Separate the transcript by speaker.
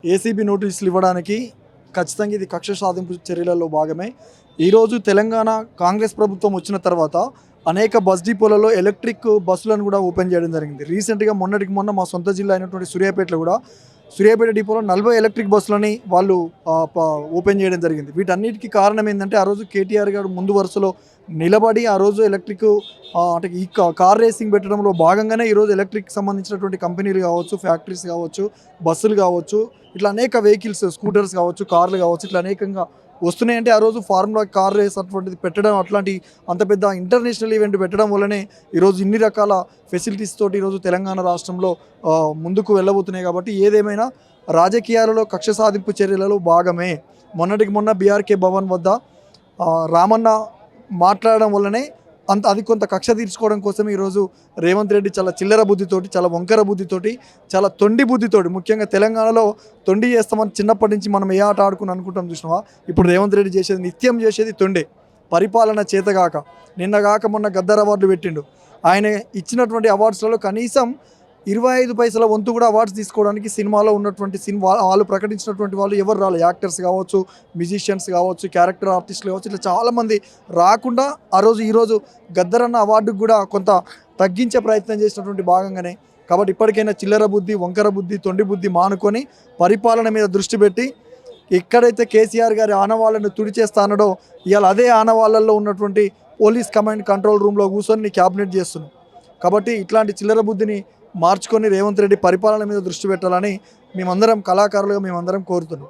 Speaker 1: ACB నోటీసులు ఇవ్వడానికి ఖచ్చితంగా ఇది కక్ష సాధింపు చర్యలలో భాగమే. ఈరోజు తెలంగాణ కాంగ్రెస్ ప్రభుత్వం వచ్చిన తర్వాత అనేక బస్ డిపోలలో ఎలక్ట్రిక్ బస్సులను కూడా ఓపెన్ చేయడం జరిగింది. రీసెంట్గా మొన్నటికి మొన్న మా సొంత జిల్లా అయినటువంటి సూర్యాపేటలో కూడా సూర్యాపేట డిపోలో 40 ఎలక్ట్రిక్ బస్సులని వాళ్ళు ఓపెన్ చేయడం జరిగింది. వీటన్నిటికీ కారణం ఏంటంటే ఆ రోజు కేటీఆర్ గారు ముందు వరుసలో నిలబడి ఆ రోజు ఎలక్ట్రిక్ అంటే ఈ కార్ రేసింగ్ పెట్టడంలో భాగంగానే ఈరోజు ఎలక్ట్రిక్ సంబంధించినటువంటి కంపెనీలు కావచ్చు, ఫ్యాక్టరీస్ కావచ్చు, బస్సులు కావచ్చు, ఇట్లా అనేక వెహికల్స్, స్కూటర్స్ కావచ్చు, కార్లు కావచ్చు, ఇట్లా అనేకంగా వస్తున్నాయంటే ఆ రోజు ఫార్ములా కార్ రేస్ అటువంటిది పెట్టడం, అట్లాంటి అంత పెద్ద ఇంటర్నేషనల్ ఈవెంట్ పెట్టడం వల్లనే ఈరోజు ఇన్ని రకాల ఫెసిలిటీస్ తోటి ఈరోజు తెలంగాణ రాష్ట్రంలో ముందుకు వెళ్ళబోతున్నాయి. కాబట్టి ఏదేమైనా రాజకీయాలలో కక్ష సాధింపు చర్యలలో భాగమే. మొన్నటికి మొన్న బీఆర్కే భవన్ వద్ద రామన్న మాట్లాడడం వల్లనే అది కొంత కక్ష తీర్చుకోవడం కోసం ఈరోజు రేవంత్ రెడ్డి చాలా చిల్లర బుద్ధితోటి, చాలా వంకర బుద్ధితోటి, చాలా తొండి బుద్ధితోటి, ముఖ్యంగా తెలంగాణలో తొండి చేస్తామని చిన్నప్పటి నుంచి మనం ఏ ఆట ఆడుకుని అనుకుంటాం చూసినావా, ఇప్పుడు రేవంత్ రెడ్డి చేసేది నిత్యం చేసేది తొండే. పరిపాలన చేతగాక నిన్నగాక మొన్న గద్దర్ అవార్డు పెట్టిండు. ఆయన ఇచ్చినటువంటి అవార్డ్స్లలో కనీసం 25 పైసల వంతు కూడా అవార్డ్స్ తీసుకోవడానికి సినిమాలో ఉన్నటువంటి వాళ్ళు ప్రకటించినటువంటి వాళ్ళు ఎవరు రాలేదు. యాక్టర్స్ కావచ్చు, మ్యూజిషియన్స్ కావచ్చు, క్యారెక్టర్ ఆర్టిస్టులు కావచ్చు, ఇట్లా చాలామంది రాకుండా ఈరోజు గద్దర్ అన్న అవార్డుకు కూడా కొంత తగ్గించే ప్రయత్నం చేసినటువంటి భాగంగానే. కాబట్టి ఇప్పటికైనా చిల్లర బుద్ధి, వంకర బుద్ధి, తొండి బుద్ధి మానుకొని పరిపాలన మీద దృష్టి పెట్టి ఎక్కడైతే కేసీఆర్ గారి ఆనవాళ్ళను తుడిచేస్తానడో ఇవాళ అదే ఆనవాళ్ళల్లో ఉన్నటువంటి పోలీస్ కమాండ్ కంట్రోల్ రూమ్లో కూర్చొని క్యాబినెట్ చేస్తున్నాం. కాబట్టి ఇట్లాంటి చిల్లర బుద్ధిని మార్చుకొని రేవంత్ రెడ్డి పరిపాలన మీద దృష్టి పెట్టాలని మేమందరం కళాకారులుగా మేమందరం కోరుతున్నాం.